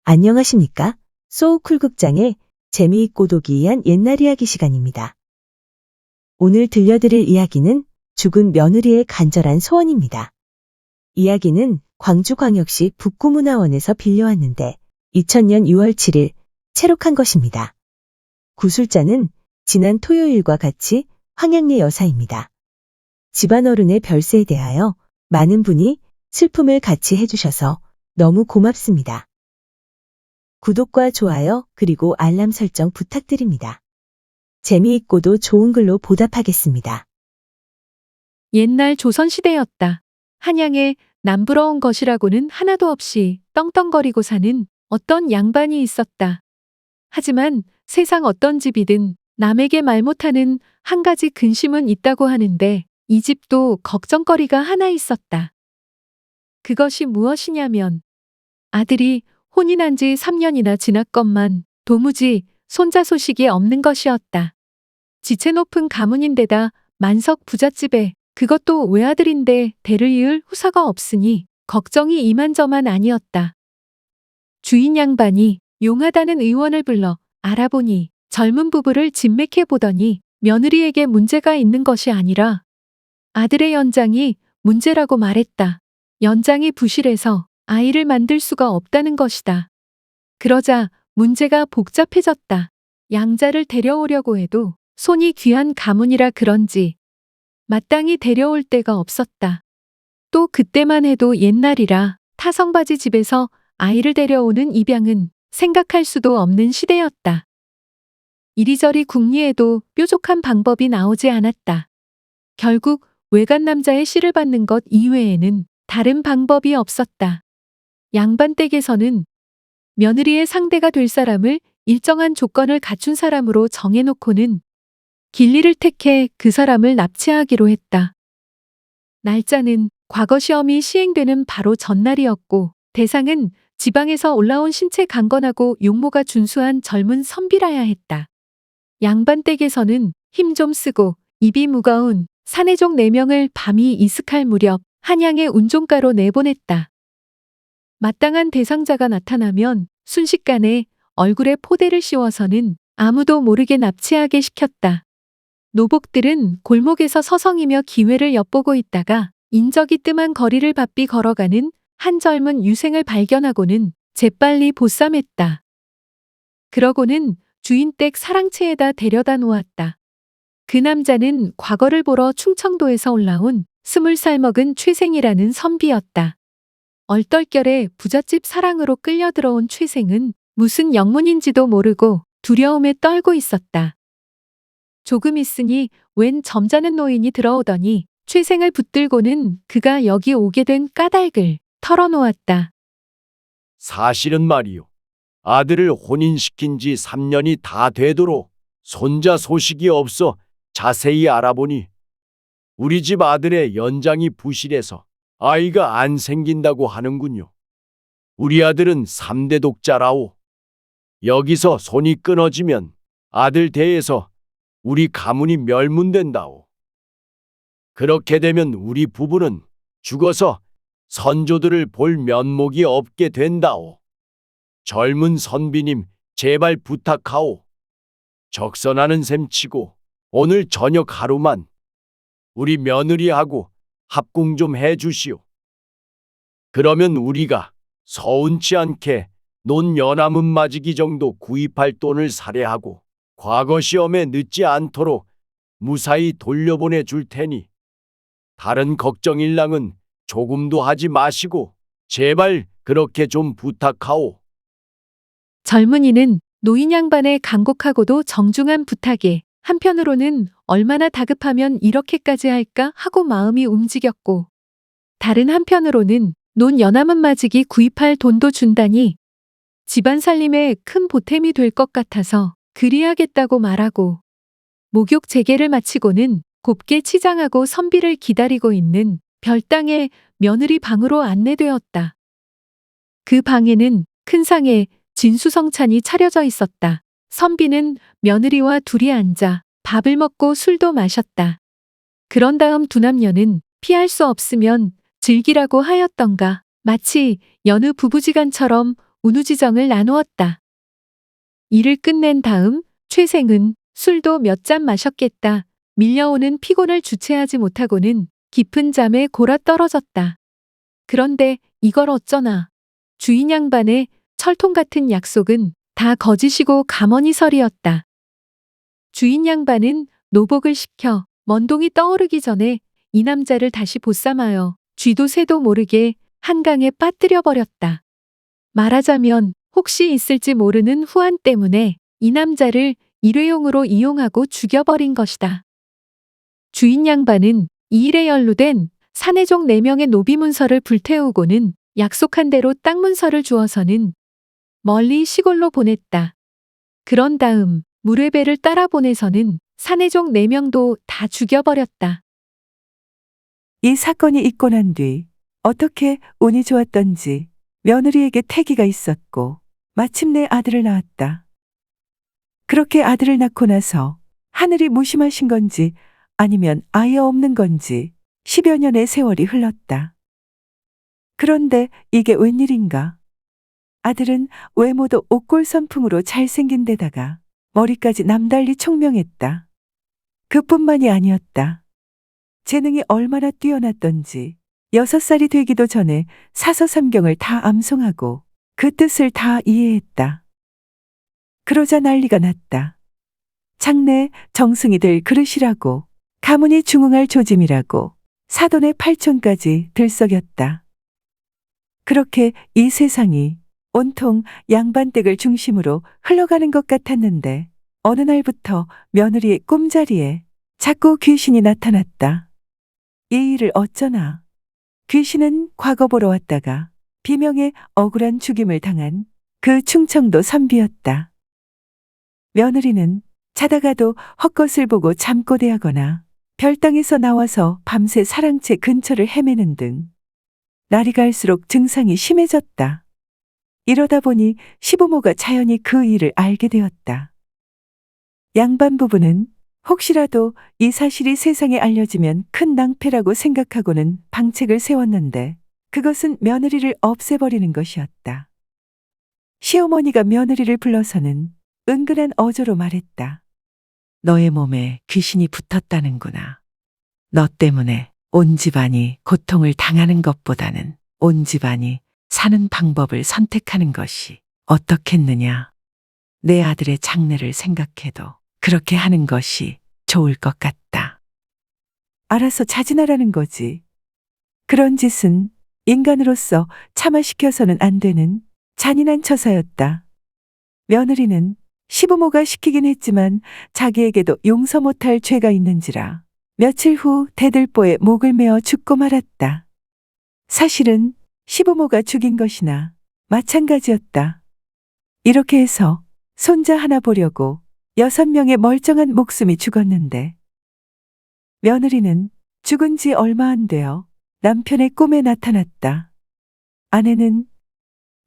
안녕하십니까? 소우쿨극장의 재미있고 도기이한 옛날 이야기 시간입니다. 오늘 들려드릴 이야기는 죽은 며느리의 간절한 소원입니다. 이야기는 광주광역시 북구문화원에서 빌려왔는데 2000년 6월 7일 체록한 것입니다. 구술자는 지난 토요일과 같이 황양래 여사입니다. 집안 어른의 별세에 대하여 많은 분이 슬픔을 같이 해주셔서 너무 고맙습니다. 구독과 좋아요 그리고 알람 설정 부탁드립니다. 재미있고도 좋은 글로 보답하겠습니다. 옛날 조선시대였다. 한양에 남부러운 것이라고는 하나도 없이 떵떵거리고 사는 어떤 양반이 있었다. 하지만 세상 어떤 집이든 남에게 말 못하는 한 가지 근심은 있다고 하는데 이 집도 걱정거리가 하나 있었다. 그것이 무엇이냐면 아들이 혼인한 지 3년이나 지났건만 도무지 손자 소식이 없는 것이었다. 지체 높은 가문인데다 만석 부잣집에 그것도 외아들인데 대를 이을 후사가 없으니 걱정이 이만저만 아니었다. 주인 양반이 용하다는 의원을 불러 알아보니 젊은 부부를 진맥해 보더니 며느리에게 문제가 있는 것이 아니라 아들의 연장이 문제라고 말했다. 연장이 부실해서 아이를 만들 수가 없다는 것이다. 그러자 문제가 복잡해졌다. 양자를 데려오려고 해도 손이 귀한 가문이라 그런지 마땅히 데려올 데가 없었다. 또 그때만 해도 옛날이라 타성바지 집에서 아이를 데려오는 입양은 생각할 수도 없는 시대였다. 이리저리 궁리해도 뾰족한 방법이 나오지 않았다. 결국 외간 남자의 씨를 받는 것 이외에는 다른 방법이 없었다. 양반 댁에서는 며느리의 상대가 될 사람을 일정한 조건을 갖춘 사람으로 정해놓고는 길리를 택해 그 사람을 납치하기로 했다. 날짜는 과거 시험이 시행되는 바로 전날이었고 대상은 지방에서 올라온 신체 강건하고 용모가 준수한 젊은 선비라야 했다. 양반 댁에서는 힘 좀 쓰고 입이 무거운 사내족 4명을 밤이 이슥할 무렵 한양의 운종가로 내보냈다. 마땅한 대상자가 나타나면 순식간에 얼굴에 포대를 씌워서는 아무도 모르게 납치하게 시켰다. 노복들은 골목에서 서성이며 기회를 엿보고 있다가 인적이 뜸한 거리를 바삐 걸어가는 한 젊은 유생을 발견하고는 재빨리 보쌈했다. 그러고는 주인 댁 사랑채에다 데려다 놓았다. 그 남자는 과거를 보러 충청도에서 올라온 20살 먹은 최생이라는 선비였다. 얼떨결에 부잣집 사랑으로 끌려 들어온 최생은 무슨 영문인지도 모르고 두려움에 떨고 있었다. 조금 있으니 웬 점잖은 노인이 들어오더니 최생을 붙들고는 그가 여기 오게 된 까닭을 털어놓았다. 사실은 말이요. 아들을 혼인시킨 지 3년이 다 되도록 손자 소식이 없어 자세히 알아보니 우리 집 아들의 연장이 부실해서 아이가 안 생긴다고 하는군요. 우리 아들은 3대 독자라오. 여기서 손이 끊어지면 아들 대에서 우리 가문이 멸문된다오. 그렇게 되면 우리 부부는 죽어서 선조들을 볼 면목이 없게 된다오. 젊은 선비님 제발 부탁하오. 적선하는 셈 치고 오늘 저녁 하루만 우리 며느리하고 합궁 좀 해주시오. 그러면 우리가 서운치 않게 논 연암은 맞이기 정도 구입할 돈을 살해하고 과거 시험에 늦지 않도록 무사히 돌려보내 줄 테니 다른 걱정일랑은 조금도 하지 마시고 제발 그렇게 좀 부탁하오. 젊은이는 노인 양반의 간곡하고도 정중한 부탁에 한편으로는 얼마나 다급하면 이렇게까지 할까 하고 마음이 움직였고 다른 한편으로는 논 연암은 맞이기 구입할 돈도 준다니 집안 살림에 큰 보탬이 될 것 같아서 그리하겠다고 말하고 목욕 재개를 마치고는 곱게 치장하고 선비를 기다리고 있는 별당의 며느리 방으로 안내되었다. 그 방에는 큰 상에 진수성찬이 차려져 있었다. 선비는 며느리와 둘이 앉아 밥을 먹고 술도 마셨다. 그런 다음 두 남녀는 피할 수 없으면 즐기라고 하였던가 마치 여느 부부지간처럼 운우지정을 나누었다. 일을 끝낸 다음 최생은 술도 몇 잔 마셨겠다. 밀려오는 피곤을 주체하지 못하고는 깊은 잠에 골아 떨어졌다. 그런데 이걸 어쩌나. 주인 양반의 철통 같은 약속은 다 거짓이고 가머니설이었다. 주인 양반은 노복을 시켜 먼동이 떠오르기 전에 이 남자를 다시 보쌈하여 쥐도 새도 모르게 한강에 빠뜨려 버렸다. 말하자면 혹시 있을지 모르는 후한 때문에 이 남자를 일회용으로 이용하고 죽여버린 것이다. 주인 양반은 이 일에 연루된 사내종 4명의 노비문서를 불태우고는 약속한 대로 땅 문서를 주어서는 멀리 시골로 보냈다. 그런 다음 무례배를 따라 보내서는 사내종 4명도 다 죽여버렸다. 이 사건이 있고 난 뒤 어떻게 운이 좋았던지 며느리에게 태기가 있었고 마침내 아들을 낳았다. 그렇게 아들을 낳고 나서 하늘이 무심하신 건지 아니면 아예 없는 건지 10여 년의 세월이 흘렀다. 그런데 이게 웬일인가? 아들은 외모도 옥골선풍으로 잘생긴 데다가 머리까지 남달리 총명했다. 그뿐만이 아니었다. 재능이 얼마나 뛰어났던지 6살이 되기도 전에 사서삼경을 다 암송하고 그 뜻을 다 이해했다. 그러자 난리가 났다. 장래 정승이 될 그릇이라고, 가문이 중흥할 조짐이라고 사돈의 팔촌까지 들썩였다. 그렇게 이 세상이 온통 양반댁을 중심으로 흘러가는 것 같았는데 어느 날부터 며느리의 꿈자리에 자꾸 귀신이 나타났다. 이 일을 어쩌나. 귀신은 과거 보러 왔다가 비명에 억울한 죽임을 당한 그 충청도 선비였다. 며느리는 자다가도 헛것을 보고 잠꼬대하거나 별당에서 나와서 밤새 사랑채 근처를 헤매는 등 날이 갈수록 증상이 심해졌다. 이러다 보니 시부모가 자연히 그 일을 알게 되었다. 양반 부부는 혹시라도 이 사실이 세상에 알려지면 큰 낭패라고 생각하고는 방책을 세웠는데 그것은 며느리를 없애버리는 것이었다. 시어머니가 며느리를 불러서는 은근한 어조로 말했다. 너의 몸에 귀신이 붙었다는구나. 너 때문에 온 집안이 고통을 당하는 것보다는 온 집안이 사는 방법을 선택하는 것이 어떻겠느냐. 내 아들의 장래를 생각해도 그렇게 하는 것이 좋을 것 같다. 알아서 자진하라는 거지. 그런 짓은 인간으로서 참아시켜서는 안 되는 잔인한 처사였다. 며느리는 시부모가 시키긴 했지만 자기에게도 용서 못할 죄가 있는지라 며칠 후 대들보에 목을 메어 죽고 말았다. 사실은 시부모가 죽인 것이나 마찬가지였다. 이렇게 해서 손자 하나 보려고 6명의 멀쩡한 목숨이 죽었는데 며느리는 죽은 지 얼마 안 되어 남편의 꿈에 나타났다. 아내는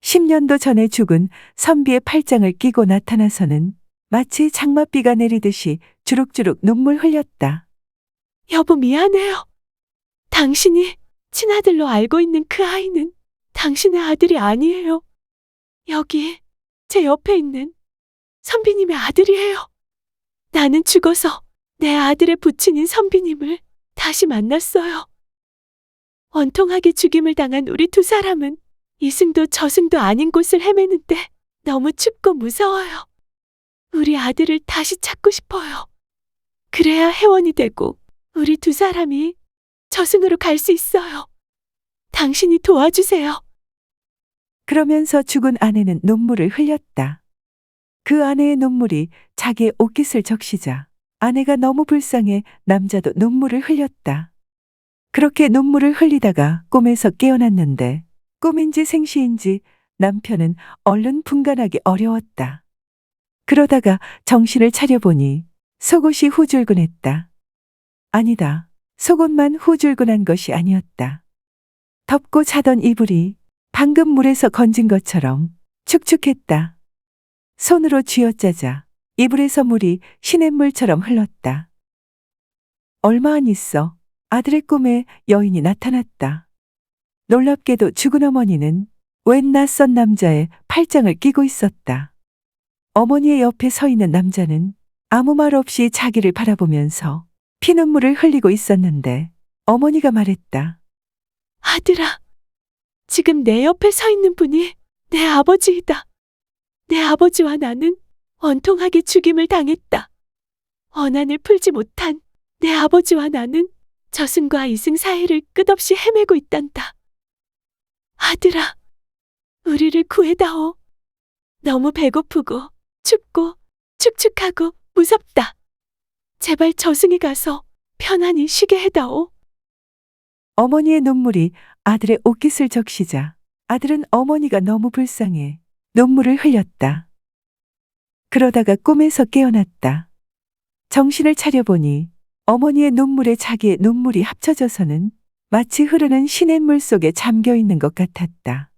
10년도 전에 죽은 선비의 팔짱을 끼고 나타나서는 마치 장맛비가 내리듯이 주룩주룩 눈물 흘렸다. 여보 미안해요. 당신이 친아들로 알고 있는 그 아이는 당신의 아들이 아니에요. 여기 제 옆에 있는 선비님의 아들이에요. 나는 죽어서 내 아들의 부친인 선비님을 다시 만났어요. 원통하게 죽임을 당한 우리 2사람은 이승도 저승도 아닌 곳을 헤매는데 너무 춥고 무서워요. 우리 아들을 다시 찾고 싶어요. 그래야 회원이 되고 우리 2사람이 저승으로 갈 수 있어요. 당신이 도와주세요. 그러면서 죽은 아내는 눈물을 흘렸다. 그 아내의 눈물이 자기의 옷깃을 적시자 아내가 너무 불쌍해 남자도 눈물을 흘렸다. 그렇게 눈물을 흘리다가 꿈에서 깨어났는데 꿈인지 생시인지 남편은 얼른 분간하기 어려웠다. 그러다가 정신을 차려보니 속옷이 후줄근했다. 아니다. 속옷만 후줄근한 것이 아니었다. 덮고 자던 이불이 방금 물에서 건진 것처럼 축축했다. 손으로 쥐어짜자 이불에서 물이 시냇물처럼 흘렀다. 얼마 안 있어 아들의 꿈에 여인이 나타났다. 놀랍게도 죽은 어머니는 웬 낯선 남자의 팔짱을 끼고 있었다. 어머니의 옆에 서 있는 남자는 아무 말 없이 자기를 바라보면서 피눈물을 흘리고 있었는데 어머니가 말했다. 아들아, 지금 내 옆에 서 있는 분이 내 아버지이다. 내 아버지와 나는 원통하게 죽임을 당했다. 원한을 풀지 못한 내 아버지와 나는 저승과 이승 사이를 끝없이 헤매고 있단다. 아들아, 우리를 구해다오. 너무 배고프고 춥고 축축하고 무섭다. 제발 저승에 가서 편안히 쉬게 해다오. 어머니의 눈물이 아들의 옷깃을 적시자 아들은 어머니가 너무 불쌍해 눈물을 흘렸다. 그러다가 꿈에서 깨어났다. 정신을 차려보니 어머니의 눈물에 자기의 눈물이 합쳐져서는 마치 흐르는 시냇물 속에 잠겨 있는 것 같았다.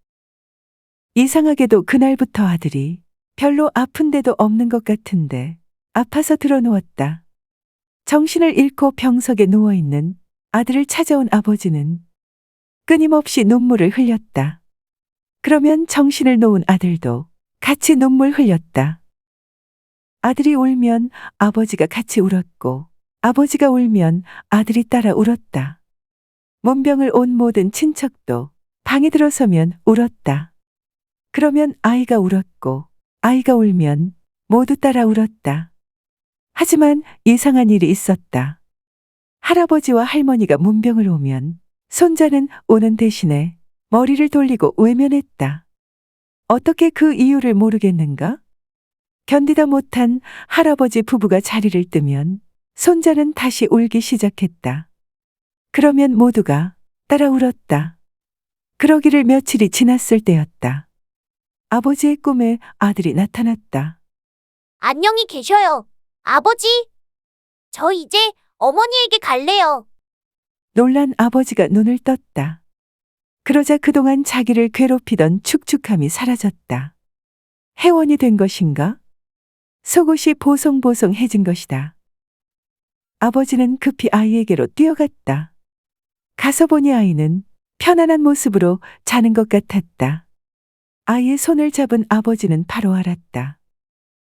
이상하게도 그날부터 아들이 별로 아픈 데도 없는 것 같은데 아파서 드러누웠다. 정신을 잃고 병석에 누워있는 아들을 찾아온 아버지는 끊임없이 눈물을 흘렸다. 그러면 정신을 놓은 아들도 같이 눈물 흘렸다. 아들이 울면 아버지가 같이 울었고 아버지가 울면 아들이 따라 울었다. 문병을 온 모든 친척도 방에 들어서면 울었다. 그러면 아이가 울었고 아이가 울면 모두 따라 울었다. 하지만 이상한 일이 있었다. 할아버지와 할머니가 문병을 오면 손자는 오는 대신에 머리를 돌리고 외면했다. 어떻게 그 이유를 모르겠는가? 견디다 못한 할아버지 부부가 자리를 뜨면 손자는 다시 울기 시작했다. 그러면 모두가 따라 울었다. 그러기를 며칠이 지났을 때였다. 아버지의 꿈에 아들이 나타났다. 안녕히 계셔요, 아버지. 저 이제 어머니에게 갈래요. 놀란 아버지가 눈을 떴다. 그러자 그동안 자기를 괴롭히던 축축함이 사라졌다. 회원이 된 것인가? 속옷이 보송보송해진 것이다. 아버지는 급히 아이에게로 뛰어갔다. 가서 보니 아이는 편안한 모습으로 자는 것 같았다. 아이의 손을 잡은 아버지는 바로 알았다.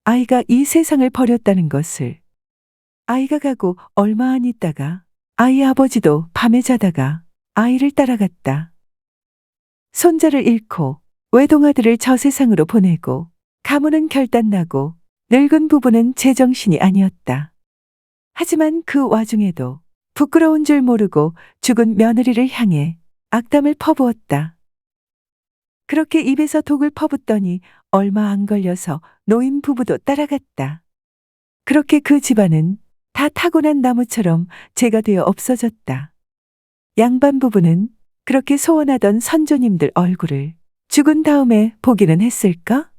아이가 이 세상을 버렸다는 것을. 아이가 가고 얼마 안 있다가 아이 아버지도 밤에 자다가 아이를 따라갔다. 손자를 잃고 외동아들을 저 세상으로 보내고 가문은 결단나고 늙은 부부는 제정신이 아니었다. 하지만 그 와중에도 부끄러운 줄 모르고 죽은 며느리를 향해 악담을 퍼부었다. 그렇게 입에서 독을 퍼붓더니 얼마 안 걸려서 노인 부부도 따라갔다. 그렇게 그 집안은 다 타고난 나무처럼 재가 되어 없어졌다. 양반 부부는 그렇게 소원하던 선조님들 얼굴을 죽은 다음에 보기는 했을까?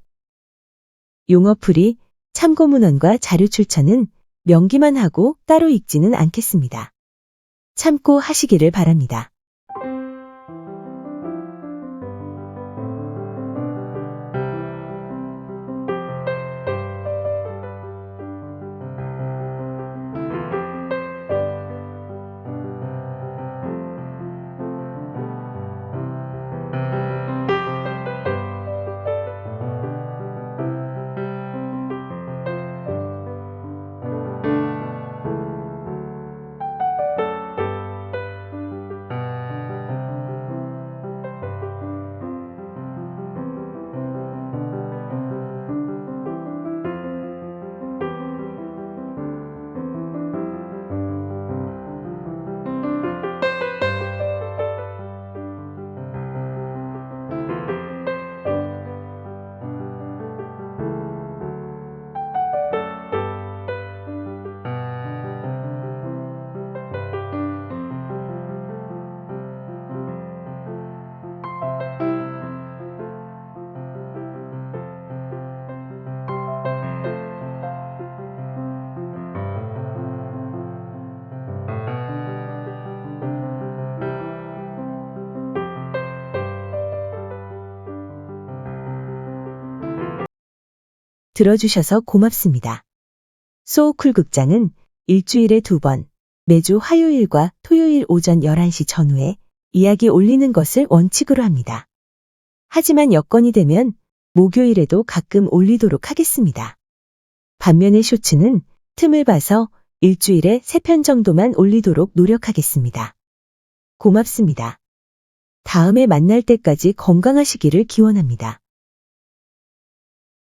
용어풀이 참고문헌과 자료 출처는 명기만 하고 따로 읽지는 않겠습니다. 참고 하시기를 바랍니다. 들어주셔서 고맙습니다. 소쿨 극장은 일주일에 2번, 매주 화요일과 토요일 오전 11시 전후에 이야기 올리는 것을 원칙으로 합니다. 하지만 여건이 되면 목요일에도 가끔 올리도록 하겠습니다. 반면에 쇼츠는 틈을 봐서 일주일에 3편 정도만 올리도록 노력하겠습니다. 고맙습니다. 다음에 만날 때까지 건강하시기를 기원합니다.